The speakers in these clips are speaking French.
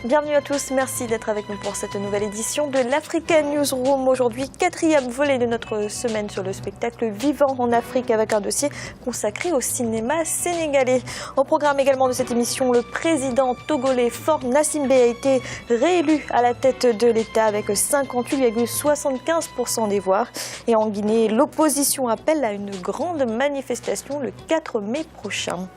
Bienvenue à tous, merci d'être avec nous pour cette nouvelle édition de l'Africa Newsroom. Aujourd'hui, 4e volet de notre semaine sur le spectacle vivant en Afrique avec un dossier consacré au cinéma sénégalais. Au programme également de cette émission, le président togolais Faure Gnassingbé a été réélu à la tête de l'État avec 58,75% des voix. Et en Guinée, l'opposition appelle à une grande manifestation le 4 mai prochain.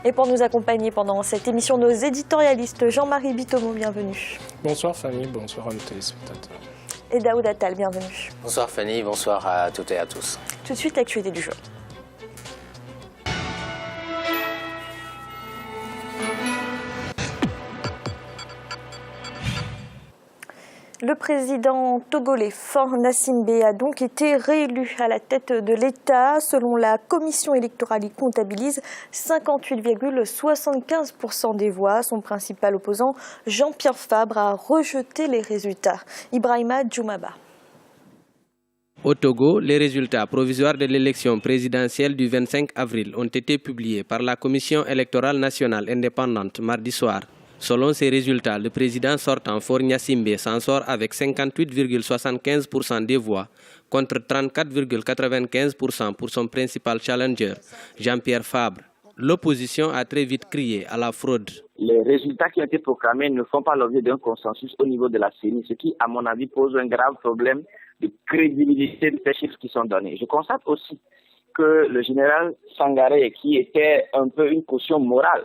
Et pour nous accompagner pendant cette émission, nos éditorialistes Jean-Marie Bitomo, bienvenue. Bonsoir Fanny, bonsoir à nos téléspectateurs. Et Daoud Attal, bienvenue. Bonsoir Fanny, bonsoir à toutes et à tous. Tout de suite, l'actualité du jour. Le président togolais Faure Gnassingbé a donc été réélu à la tête de l'État. Selon la commission électorale, il comptabilise 58,75% des voix. Son principal opposant, Jean-Pierre Fabre, a rejeté les résultats. Ibrahima Djoumaba. Au Togo, les résultats provisoires de l'élection présidentielle du 25 avril ont été publiés par la Commission électorale nationale indépendante mardi soir. Selon ces résultats, le président sortant Faure Gnassingbé s'en sort avec 58,75% des voix contre 34,95% pour son principal challenger, Jean-Pierre Fabre. L'opposition a très vite crié à la fraude. Les résultats qui ont été proclamés ne font pas l'objet d'un consensus au niveau de la CENI, ce qui, à mon avis, pose un grave problème de crédibilité de ces chiffres qui sont donnés. Je constate aussi que le général Sangaré, qui était un peu une caution morale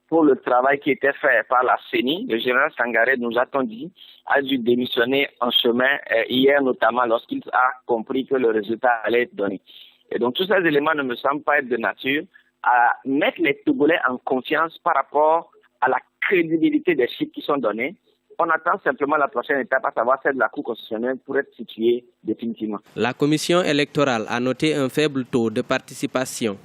pour le travail qui était fait par la CENI, le général Sangaré, nous a-t-on dit, a dû démissionner en chemin hier notamment lorsqu'il a compris que le résultat allait être donné. Et donc tous ces éléments ne me semblent pas être de nature à mettre les Togolais en confiance par rapport à la crédibilité des chiffres qui sont donnés. On attend simplement la prochaine étape, à savoir celle de la Cour constitutionnelle pour être située définitivement. La commission électorale a noté un faible taux de participation.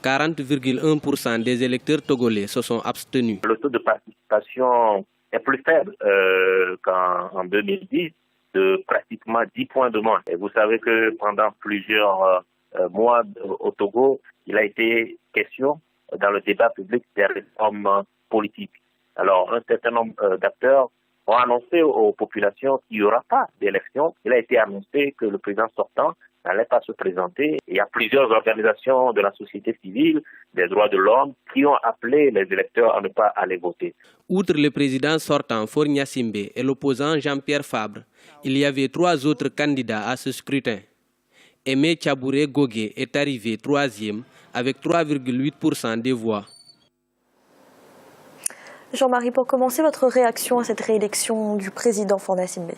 40,1% des électeurs togolais se sont abstenus. Le taux de participation est plus faible qu'en 2010, de pratiquement 10 points de moins. Et vous savez que pendant plusieurs mois au Togo, il a été question dans le débat public des réformes politiques. Alors, un certain nombre d'acteurs ont annoncé aux populations qu'il n'y aura pas d'élection. Il a été annoncé que le président sortant n'allait pas se présenter. Il y a plusieurs organisations de la société civile, des droits de l'homme, qui ont appelé les électeurs à ne pas aller voter. Outre le président sortant Faure Gnassingbé et l'opposant Jean-Pierre Fabre, il y avait 3 autres candidats à ce scrutin. Aimé Tchabouré Gogué est arrivé 3e avec 3,8% des voix. Jean-Marie, pour commencer, votre réaction à cette réélection du président Faure Gnassingbé?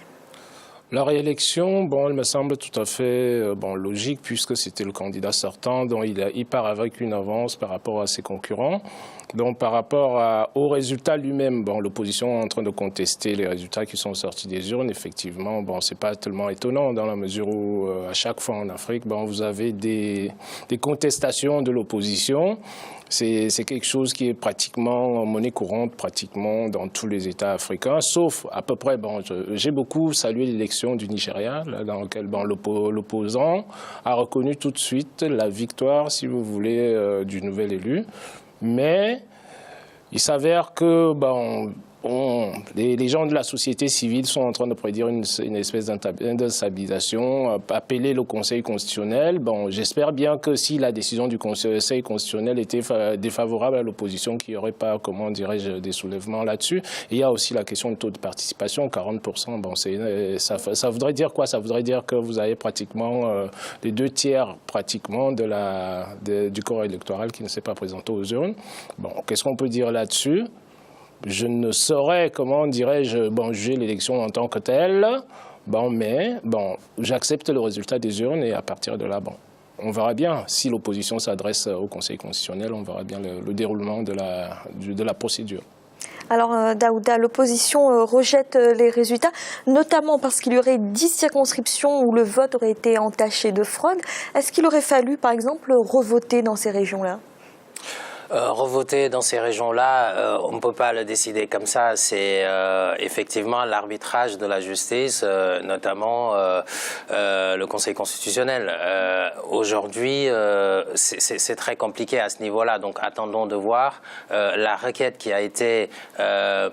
La réélection, elle me semble tout à fait logique puisque c'était le candidat sortant, dont il part avec une avance par rapport à ses concurrents. Donc par rapport au résultat lui-même, l'opposition est en train de contester les résultats qui sont sortis des urnes. Effectivement, c'est pas tellement étonnant dans la mesure où à chaque fois en Afrique, vous avez des contestations de l'opposition. C'est quelque chose qui est pratiquement monnaie courante, pratiquement dans tous les États africains, sauf à peu près, j'ai beaucoup salué l'élection du Nigeria, dans laquelle l'opposant a reconnu tout de suite la victoire, si vous voulez, du nouvel élu. Mais il s'avère que les gens de la société civile sont en train de prédire une espèce d'instabilisation, appeler le Conseil constitutionnel. J'espère bien que si la décision du Conseil constitutionnel était défavorable à l'opposition, qu'il n'y aurait pas, des soulèvements là-dessus. Et il y a aussi la question du taux de participation, 40%. Ça voudrait dire quoi? Ça voudrait dire que vous avez pratiquement les 2/3 pratiquement du corps électoral qui ne s'est pas présenté aux urnes. Qu'est-ce qu'on peut dire là-dessus? Je ne saurais, juger l'élection en tant que telle, mais j'accepte le résultat des urnes et à partir de là, on verra bien. Si l'opposition s'adresse au Conseil constitutionnel, on verra bien le déroulement de la procédure. Alors, Daouda, l'opposition rejette les résultats, notamment parce qu'il y aurait 10 circonscriptions où le vote aurait été entaché de fraude. Est-ce qu'il aurait fallu, par exemple, revoter dans ces régions-là ? Revoter dans ces régions-là, on ne peut pas le décider comme ça. C'est effectivement l'arbitrage de la justice, notamment le Conseil constitutionnel. Aujourd'hui, c'est très compliqué à ce niveau-là. Donc attendons de voir la requête qui a été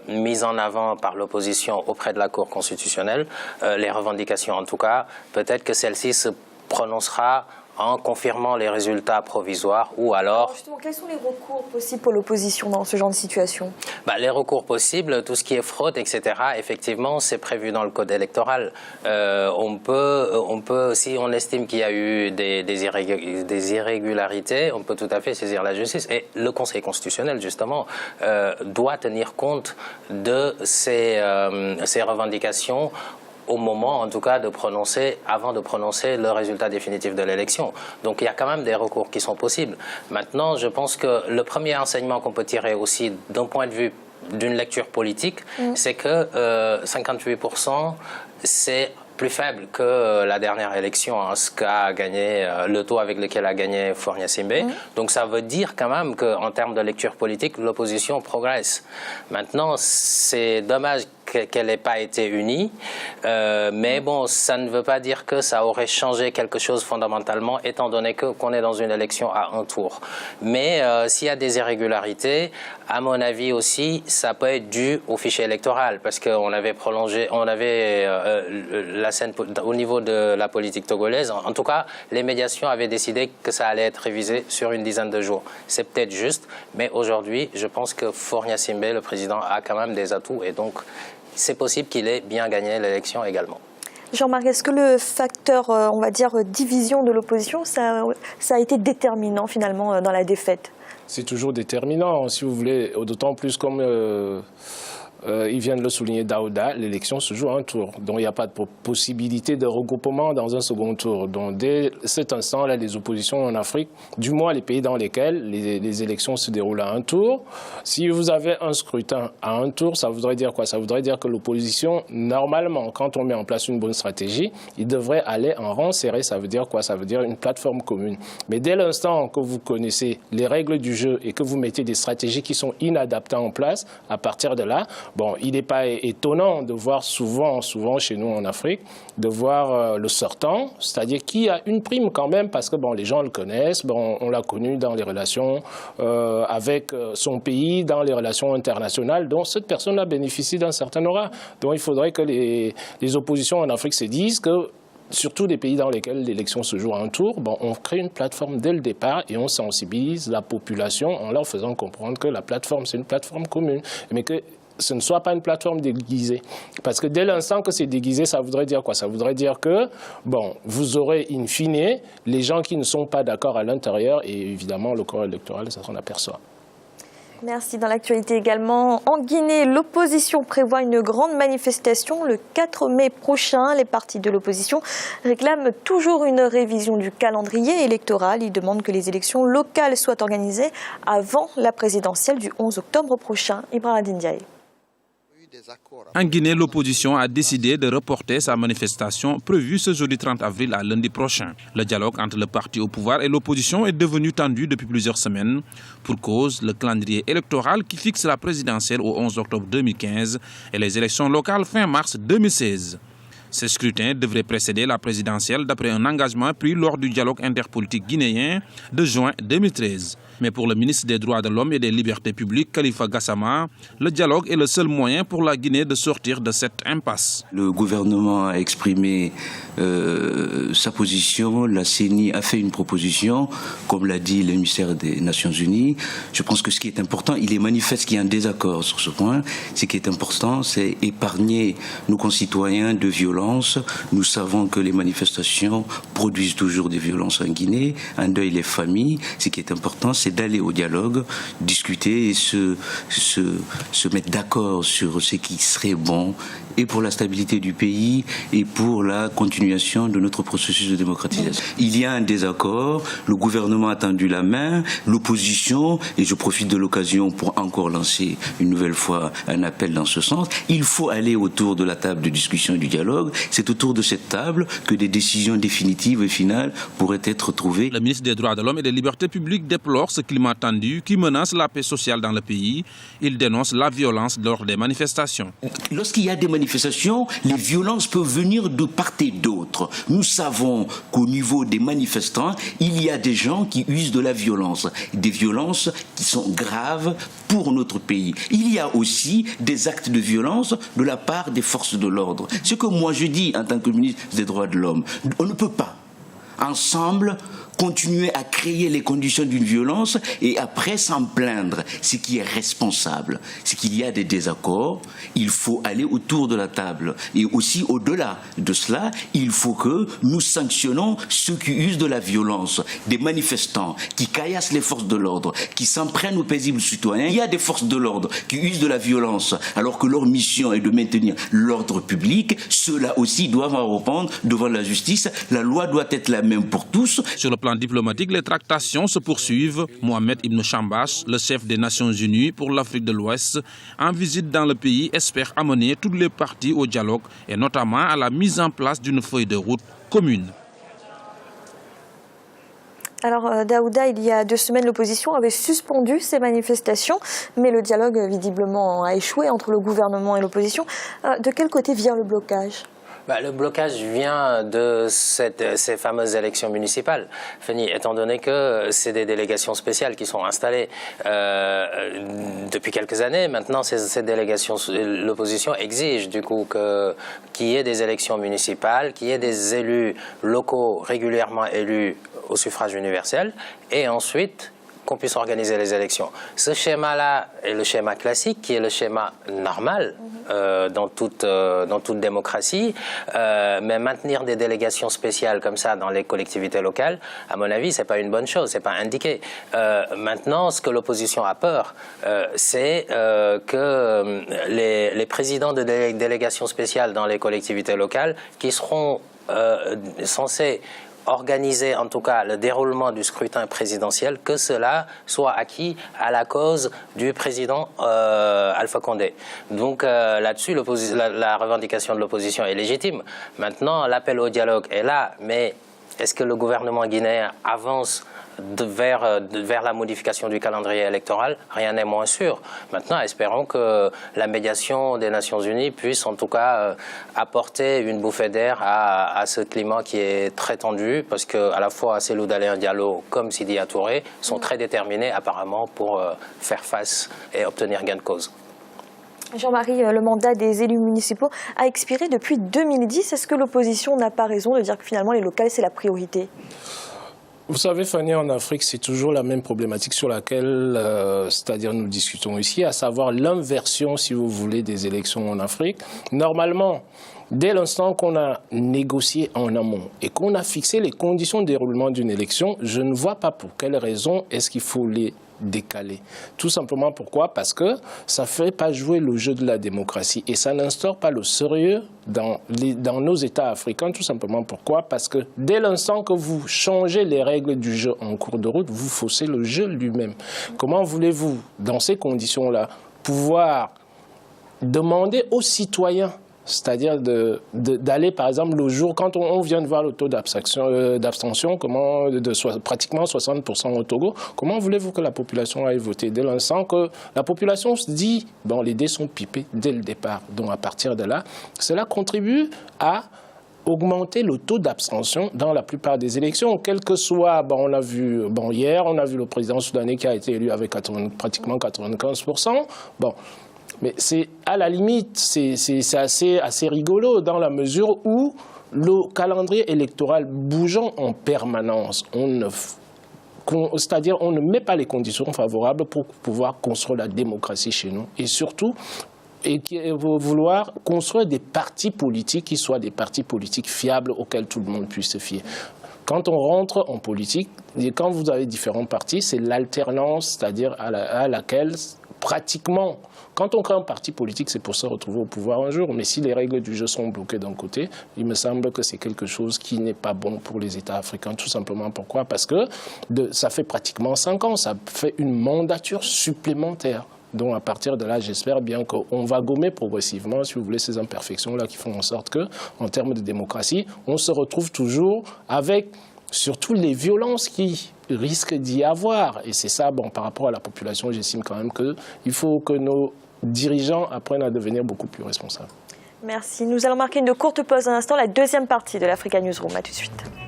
mise en avant par l'opposition auprès de la Cour constitutionnelle, les revendications en tout cas. Peut-être que celle-ci se prononcera en confirmant les résultats provisoires ou alors... Justement, quels sont les recours possibles pour l'opposition dans ce genre de situation? Les recours possibles, tout ce qui est fraude, etc., effectivement, c'est prévu dans le code électoral. On peut, si on estime qu'il y a eu des irrégularités, on peut tout à fait saisir la justice. Et le Conseil constitutionnel, justement, doit tenir compte de ces revendications au moment, en tout cas, avant de prononcer le résultat définitif de l'élection. Donc, il y a quand même des recours qui sont possibles. Maintenant, je pense que le premier enseignement qu'on peut tirer aussi d'un point de vue d'une lecture politique, c'est que 58%, c'est plus faible que la dernière élection, ce qu'a gagné, le taux avec lequel a gagné Faure Gnassingbé. Donc ça veut dire quand même qu'en termes de lecture politique, l'opposition progresse. Maintenant, c'est dommage qu'elle n'ait pas été unie, mais bon, ça ne veut pas dire que ça aurait changé quelque chose fondamentalement, étant donné qu'on est dans une élection à un tour. Mais s'il y a des irrégularités, à mon avis aussi, ça peut être dû au fichier électoral, parce qu'on avait prolongé, la scène au niveau de la politique togolaise. En tout cas, les médiations avaient décidé que ça allait être révisé sur une dizaine de jours. C'est peut-être juste, mais aujourd'hui, je pense que Faure Gnassingbé, le président, a quand même des atouts, et donc c'est possible qu'il ait bien gagné l'élection également. Jean-Marc, est-ce que le facteur, on va dire, division de l'opposition, ça a été déterminant finalement dans la défaite? C'est toujours déterminant, si vous voulez, d'autant plus comme il vient de le souligner, Daouda, l'élection se joue à un tour. Donc il n'y a pas de possibilité de regroupement dans un second tour. Donc dès cet instant-là, les oppositions en Afrique, du moins les pays dans lesquels les élections se déroulent à un tour, si vous avez un scrutin à un tour, ça voudrait dire quoi? Ça voudrait dire que l'opposition, normalement, quand on met en place une bonne stratégie, il devrait aller en rang serré. Ça veut dire quoi? Ça veut dire une plateforme commune. Mais dès l'instant que vous connaissez les règles du jeu et que vous mettez des stratégies qui sont inadaptées en place, à partir de là, bon, il n'est pas étonnant de voir souvent chez nous en Afrique, de voir le sortant, c'est-à-dire qui a une prime quand même, parce que bon, les gens le connaissent, bon, on l'a connu dans les relations avec son pays, dans les relations internationales, donc cette personne-là bénéficie d'un certain aura. Donc il faudrait que les oppositions en Afrique se disent que surtout des pays dans lesquels l'élection se joue à un tour, bon, on crée une plateforme dès le départ et on sensibilise la population en leur faisant comprendre que la plateforme, c'est une plateforme commune, mais que ce ne soit pas une plateforme déguisée. Parce que dès l'instant que c'est déguisé, ça voudrait dire quoi? Ça voudrait dire que, bon, vous aurez in fine les gens qui ne sont pas d'accord à l'intérieur et évidemment le corps électoral, ça s'en aperçoit. Merci. Dans l'actualité également, en Guinée, l'opposition prévoit une grande manifestation le 4 mai prochain. Les partis de l'opposition réclament toujours une révision du calendrier électoral. Ils demandent que les élections locales soient organisées avant la présidentielle du 11 octobre prochain. Ibrahim Ndiaye. En Guinée, l'opposition a décidé de reporter sa manifestation prévue ce jeudi 30 avril à lundi prochain. Le dialogue entre le parti au pouvoir et l'opposition est devenu tendu depuis plusieurs semaines. Pour cause, le calendrier électoral qui fixe la présidentielle au 11 octobre 2015 et les élections locales fin mars 2016. Ce scrutin devrait précéder la présidentielle d'après un engagement pris lors du dialogue interpolitique guinéen de juin 2013. Mais pour le ministre des Droits de l'Homme et des Libertés publiques, Khalifa Gassama, le dialogue est le seul moyen pour la Guinée de sortir de cette impasse. Le gouvernement a exprimé sa position, la CENI a fait une proposition, comme l'a dit le ministère des Nations Unies. Je pense que ce qui est important, il est manifeste qu'il y a un désaccord sur ce point. Ce qui est important, c'est épargner nos concitoyens de violences. Nous savons que les manifestations produisent toujours des violences en Guinée, endeuillent les familles. Ce qui est important, c'est d'aller au dialogue, discuter et se mettre d'accord sur ce qui serait bon et pour la stabilité du pays et pour la continuation de notre processus de démocratisation. Il y a un désaccord, le gouvernement a tendu la main, l'opposition, et je profite de l'occasion pour encore lancer une nouvelle fois un appel dans ce sens, il faut aller autour de la table de discussion et du dialogue. C'est autour de cette table que des décisions définitives et finales pourraient être trouvées. Le ministre des Droits de l'Homme et des Libertés publiques déplore ce climat tendu qui menace la paix sociale dans le pays. Il dénonce la violence lors des manifestations. Lorsqu'il y a des manifestations, les violences peuvent venir de part et d'autre. Nous savons qu'au niveau des manifestants, il y a des gens qui usent de la violence, des violences qui sont graves pour notre pays. Il y a aussi des actes de violence de la part des forces de l'ordre. Ce que moi je dis en tant que ministre des Droits de l'Homme, on ne peut pas ensemble continuer à créer les conditions d'une violence et après s'en plaindre. Ce qui est responsable, c'est qu'il y a des désaccords, il faut aller autour de la table. Et aussi au-delà de cela, il faut que nous sanctionnons ceux qui usent de la violence, des manifestants qui caillassent les forces de l'ordre, qui s'en prennent aux paisibles citoyens. Il y a des forces de l'ordre qui usent de la violence alors que leur mission est de maintenir l'ordre public. Ceux-là aussi doivent en répondre devant la justice. La loi doit être la même pour tous. Sur le plan diplomatique, les tractations se poursuivent. Mohamed Ibn Chambash, le chef des Nations Unies pour l'Afrique de l'Ouest, en visite dans le pays, espère amener toutes les parties au dialogue et notamment à la mise en place d'une feuille de route commune. Alors Daouda, il y a 2 semaines, l'opposition avait suspendu ces manifestations, mais le dialogue visiblement a échoué entre le gouvernement et l'opposition. De quel côté vient le blocage ? Le blocage vient de ces fameuses élections municipales. Fanny, étant donné que c'est des délégations spéciales qui sont installées depuis quelques années, maintenant ces délégations, l'opposition exige du coup qu'il y ait des élections municipales, qu'il y ait des élus locaux régulièrement élus au suffrage universel, et ensuite qu'on puisse organiser les élections. Ce schéma-là est le schéma classique, qui est le schéma normal dans toute démocratie, mais maintenir des délégations spéciales comme ça dans les collectivités locales, à mon avis, c'est pas une bonne chose, c'est pas indiqué. Maintenant, ce que l'opposition a peur, c'est que les présidents de délégations spéciales dans les collectivités locales, qui seront censés organiser en tout cas le déroulement du scrutin présidentiel, que cela soit acquis à la cause du président Alpha Condé. Donc là-dessus, la revendication de l'opposition est légitime. Maintenant, l'appel au dialogue est là, mais est-ce que le gouvernement guinéen avance vers la modification du calendrier électoral? Rien n'est moins sûr. Maintenant, espérons que la médiation des Nations Unies puisse en tout cas apporter une bouffée d'air à ce climat qui est très tendu, parce que à la fois Cellou Dalein Diallo comme Sidya Touré sont très déterminés apparemment pour faire face et obtenir gain de cause. Jean-Marie, le mandat des élus municipaux a expiré depuis 2010. Est-ce que l'opposition n'a pas raison de dire que finalement les locales, c'est la priorité ? Vous savez, Fanny, en Afrique, c'est toujours la même problématique sur laquelle, c'est-à-dire nous discutons ici, à savoir l'inversion, si vous voulez, des élections en Afrique. Normalement, dès l'instant qu'on a négocié en amont et qu'on a fixé les conditions de déroulement d'une élection, je ne vois pas pour quelle raison est-ce qu'il faut les décaler. Tout simplement pourquoi? Parce que ça ne fait pas jouer le jeu de la démocratie et ça n'instaure pas le sérieux dans nos États africains. Tout simplement pourquoi? Parce que dès l'instant que vous changez les règles du jeu en cours de route, vous faussez le jeu lui-même. Comment voulez-vous, dans ces conditions-là, pouvoir demander aux citoyens, c'est-à-dire d'aller, par exemple, le jour, quand on vient de voir le taux d'abstention, pratiquement 60% au Togo, comment voulez-vous que la population aille voter? Dès l'instant que la population se dit, bon, les dés sont pipés dès le départ. Donc, à partir de là, cela contribue à augmenter le taux d'abstention dans la plupart des élections, quel que soit, on a vu, hier, on a vu le président soudanais qui a été élu avec pratiquement 95%. Bon. Mais c'est à la limite, c'est assez rigolo dans la mesure où le calendrier électoral bougeant en permanence, c'est-à-dire on ne met pas les conditions favorables pour pouvoir construire la démocratie chez nous. Et surtout, vouloir construire des partis politiques qui soient des partis politiques fiables auxquels tout le monde puisse se fier. Quand on rentre en politique, et quand vous avez différents partis, c'est l'alternance, c'est-à-dire à laquelle pratiquement, quand on crée un parti politique, c'est pour se retrouver au pouvoir un jour. Mais si les règles du jeu sont bloquées d'un côté, il me semble que c'est quelque chose qui n'est pas bon pour les États africains. Tout simplement pourquoi? Parce que ça fait pratiquement 5 ans, ça fait une mandature supplémentaire. Donc à partir de là, j'espère bien qu'on va gommer progressivement, si vous voulez, ces imperfections-là qui font en sorte que, en termes de démocratie, on se retrouve toujours avec surtout les violences qui risquent d'y avoir. Et c'est ça, bon, par rapport à la population, j'estime quand même qu'il faut que nos dirigeants apprennent à devenir beaucoup plus responsables. Merci. Nous allons marquer une courte pause un instant, la deuxième partie de l'Africa Newsroom. À tout de suite.